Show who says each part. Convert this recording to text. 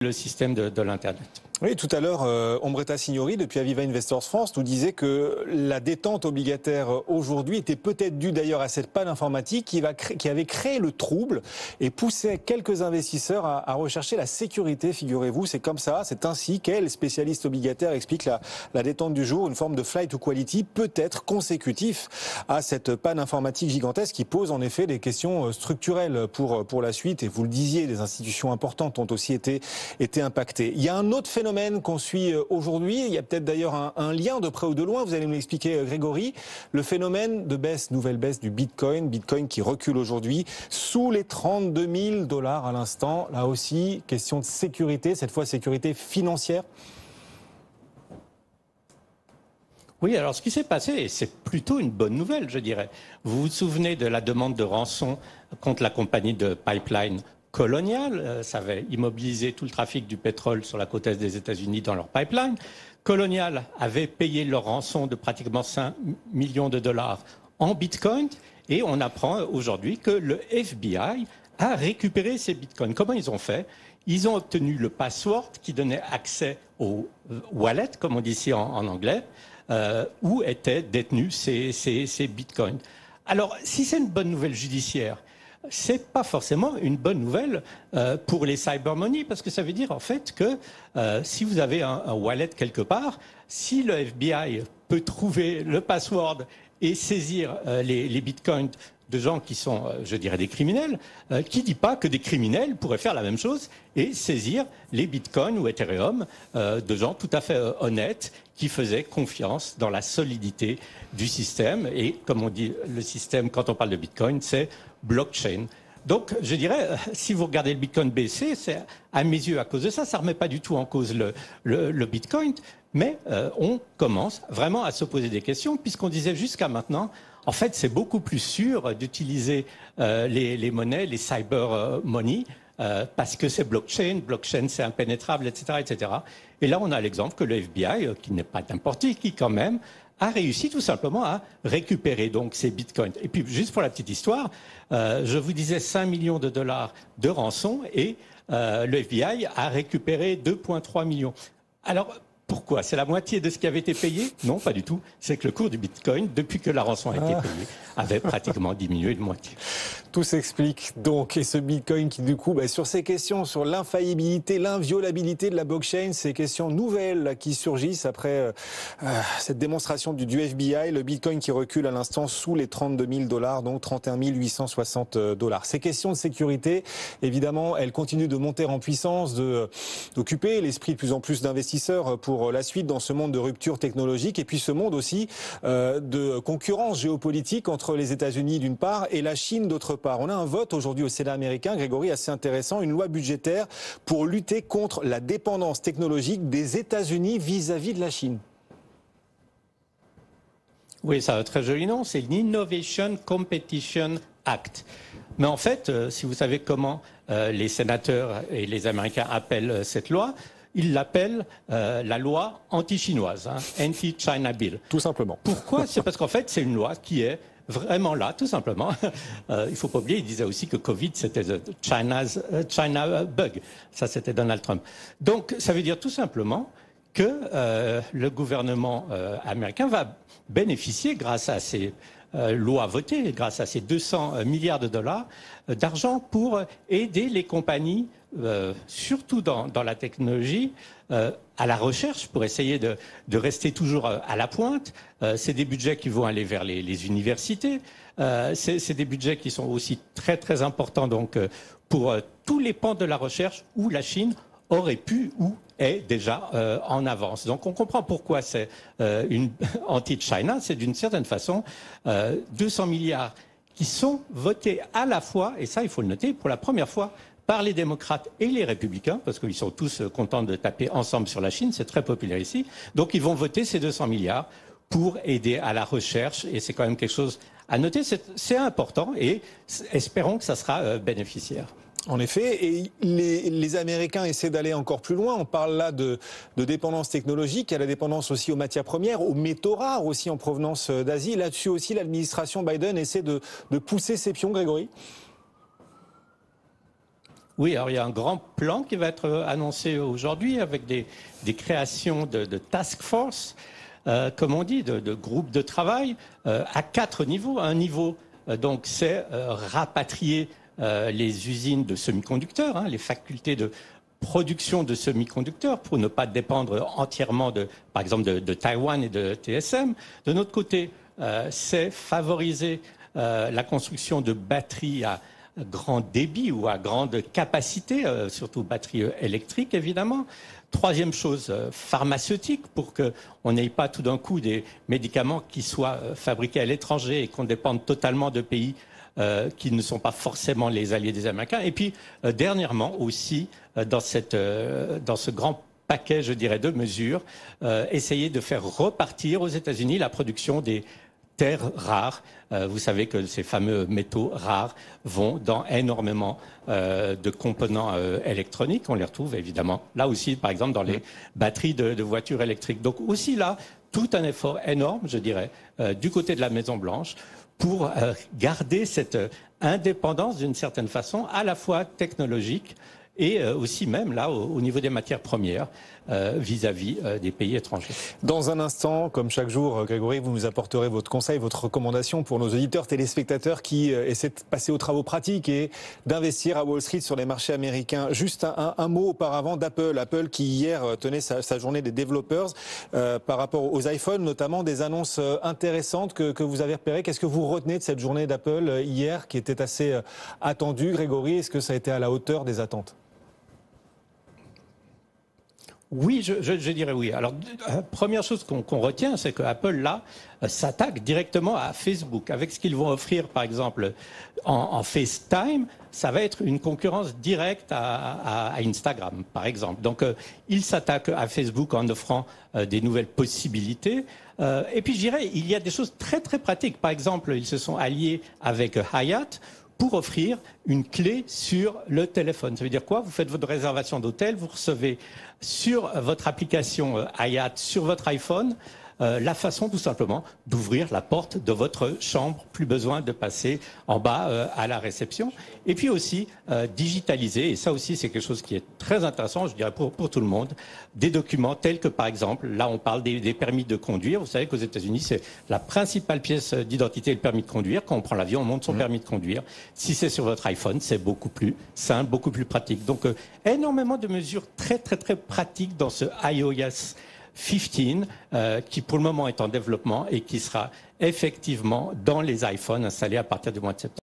Speaker 1: le système de l'Internet.
Speaker 2: Oui, tout à l'heure, Ombretta Signori, depuis Aviva Investors France, nous disait que la détente obligataire aujourd'hui était peut-être due d'ailleurs à cette panne informatique qui avait créé le trouble et poussait quelques investisseurs à rechercher la sécurité, figurez-vous. C'est comme ça, c'est ainsi qu'elle, spécialiste obligataire, explique la détente du jour, une forme de flight to quality, peut-être consécutif à cette panne informatique gigantesque qui pose en effet des questions structurelles pour la suite. Et vous le disiez, des institutions importantes ont aussi été impactées. Il y a un autre phénomène qu'on suit aujourd'hui, il y a peut-être d'ailleurs un lien de près ou de loin, vous allez nous l'expliquer Grégory, le phénomène de baisse, nouvelle baisse du Bitcoin qui recule aujourd'hui sous les 32 000 $ à l'instant. Là aussi, question de sécurité, cette fois sécurité financière.
Speaker 1: Oui, alors ce qui s'est passé, c'est plutôt une bonne nouvelle, je dirais. Vous vous souvenez de la demande de rançon contre la compagnie de pipeline Colonial, ça avait immobilisé tout le trafic du pétrole sur la côte est des États-Unis dans leur pipeline. Colonial avait payé leur rançon de pratiquement 5 millions de dollars en Bitcoin et on apprend aujourd'hui que le FBI a récupéré ces Bitcoins. Comment ils ont fait? Ils ont obtenu le password qui donnait accès au wallet, comme on dit ici en anglais, où étaient détenus ces Bitcoins. Alors, si c'est une bonne nouvelle judiciaire, c'est pas forcément une bonne nouvelle pour les cyber money parce que ça veut dire en fait que si vous avez un wallet quelque part, si le FBI peut trouver le password et saisir les bitcoins de gens qui sont, je dirais, des criminels, qui dit pas que des criminels pourraient faire la même chose et saisir les bitcoins ou Ethereum de gens tout à fait honnêtes qui faisaient confiance dans la solidité du système. Et comme on dit, le système, quand on parle de bitcoin, c'est blockchain. Donc, je dirais, si vous regardez le Bitcoin baisser, c'est à mes yeux à cause de ça. Ça ne remet pas du tout en cause le Bitcoin, mais on commence vraiment à se poser des questions, puisqu'on disait jusqu'à maintenant, en fait, c'est beaucoup plus sûr d'utiliser les monnaies, les cyber money, parce que c'est blockchain, c'est impénétrable, etc., etc. Et là, on a l'exemple que le FBI, qui n'est pas n'importe qui quand même, a réussi tout simplement à récupérer donc ces bitcoins. Et puis, juste pour la petite histoire, je vous disais 5 millions de dollars de rançon et le FBI a récupéré 2,3 millions. Alors, pourquoi? C'est la moitié de ce qui avait été payé? Non, pas du tout. C'est que le cours du bitcoin, depuis que la rançon a été payée, avait pratiquement diminué de moitié.
Speaker 2: Tout s'explique donc. Et ce bitcoin qui, du coup, sur ces questions, sur l'infaillibilité, l'inviolabilité de la blockchain, ces questions nouvelles qui surgissent après cette démonstration du FBI, le bitcoin qui recule à l'instant sous les 32 000 $, donc 31 860 $. Ces questions de sécurité, évidemment, elles continuent de monter en puissance, d'occuper l'esprit de plus en plus d'investisseurs pour la suite dans ce monde de rupture technologique et puis ce monde aussi de concurrence géopolitique entre les États-Unis d'une part et la Chine d'autre part. On a un vote aujourd'hui au Sénat américain, Grégory, assez intéressant, une loi budgétaire pour lutter contre la dépendance technologique des États-Unis vis-à-vis de la Chine.
Speaker 1: Oui, ça a un très joli nom, c'est l'Innovation Competition Act. Mais en fait, si vous savez comment les sénateurs et les Américains appellent cette loi, ils l'appellent la loi anti-chinoise, Anti-China Bill.
Speaker 2: Tout simplement.
Speaker 1: Pourquoi? C'est parce qu'en fait, c'est une loi qui est vraiment là, tout simplement. Il faut pas oublier, il disait aussi que Covid, c'était China bug. Ça, c'était Donald Trump. Donc, ça veut dire tout simplement que le gouvernement américain va bénéficier, grâce à ces lois votées, grâce à ces 200 milliards de dollars d'argent pour aider les compagnies, surtout dans la technologie, à la recherche, pour essayer de rester toujours à la pointe. C'est des budgets qui vont aller vers les universités. C'est des budgets qui sont aussi très, très importants donc, pour tous les pans de la recherche où la Chine aurait pu ou est déjà en avance. Donc on comprend pourquoi c'est une anti-China. C'est d'une certaine façon 200 milliards qui sont votés à la fois, et ça il faut le noter, pour la première fois par les démocrates et les républicains, parce qu'ils sont tous contents de taper ensemble sur la Chine, c'est très populaire ici. Donc ils vont voter ces 200 milliards pour aider à la recherche, et c'est quand même quelque chose à noter, c'est important, et espérons que ça sera bénéficiaire.
Speaker 2: En effet, et les Américains essaient d'aller encore plus loin. On parle là de dépendance technologique, il y a la dépendance aussi aux matières premières, aux métaux rares aussi en provenance d'Asie. Là-dessus aussi, l'administration Biden essaie de pousser ses pions, Grégory.
Speaker 1: Oui, alors il y a un grand plan qui va être annoncé aujourd'hui avec des créations de task force, comme on dit, de groupes de travail à 4 niveaux. Un niveau, donc, c'est rapatrier les usines de semi-conducteurs, hein, les facultés de production de semi-conducteurs pour ne pas dépendre entièrement, par exemple, de Taïwan et de TSM. De notre côté, c'est favoriser la construction de batteries à grand débit ou à grande capacité, surtout batteries électriques évidemment. Troisième chose, pharmaceutique, pour qu'on n'ait pas tout d'un coup des médicaments qui soient fabriqués à l'étranger et qu'on dépende totalement de pays qui ne sont pas forcément les alliés des Américains. Et puis, dernièrement aussi, dans ce grand paquet, je dirais, de mesures, essayer de faire repartir aux États-Unis la production des terres rares. Vous savez que ces fameux métaux rares vont dans énormément de composants électroniques. On les retrouve évidemment là aussi, par exemple, dans les batteries de voitures électriques. Donc aussi là, tout un effort énorme, je dirais, du côté de la Maison-Blanche pour garder cette indépendance d'une certaine façon, à la fois technologique et aussi même là au niveau des matières premières vis-à-vis des pays étrangers.
Speaker 2: Dans un instant, comme chaque jour, Grégory, vous nous apporterez votre conseil, votre recommandation pour nos auditeurs téléspectateurs qui essaient de passer aux travaux pratiques et d'investir à Wall Street sur les marchés américains. Juste un mot auparavant d'Apple. Apple qui hier tenait sa journée des développeurs par rapport aux iPhones, notamment des annonces intéressantes que vous avez repérées. Qu'est-ce que vous retenez de cette journée d'Apple hier qui était assez attendue, Grégory? Est-ce que ça a été à la hauteur des attentes?
Speaker 1: Oui, je dirais oui. Alors, première chose qu'on retient, c'est que Apple, là, s'attaque directement à Facebook. Avec ce qu'ils vont offrir, par exemple, en FaceTime, ça va être une concurrence directe à Instagram, par exemple. Donc, ils s'attaquent à Facebook en offrant des nouvelles possibilités. Et puis, je dirais, il y a des choses très, très pratiques. Par exemple, ils se sont alliés avec Hyatt pour offrir une clé sur le téléphone. Ça veut dire quoi? Vous faites votre réservation d'hôtel, vous recevez sur votre application Hyatt, sur votre iPhone, la façon tout simplement d'ouvrir la porte de votre chambre. Plus besoin de passer en bas à la réception. Et puis aussi digitaliser, et ça aussi c'est quelque chose qui est très intéressant, je dirais pour tout le monde, des documents tels que par exemple, là on parle des permis de conduire. Vous savez qu'aux États-Unis c'est la principale pièce d'identité, le permis de conduire. Quand on prend l'avion, on montre son permis de conduire. Si c'est sur votre iPhone, c'est beaucoup plus simple, beaucoup plus pratique. Donc énormément de mesures très très très pratiques dans ce iOS 15 qui pour le moment est en développement et qui sera effectivement dans les iPhones installés à partir du mois de septembre.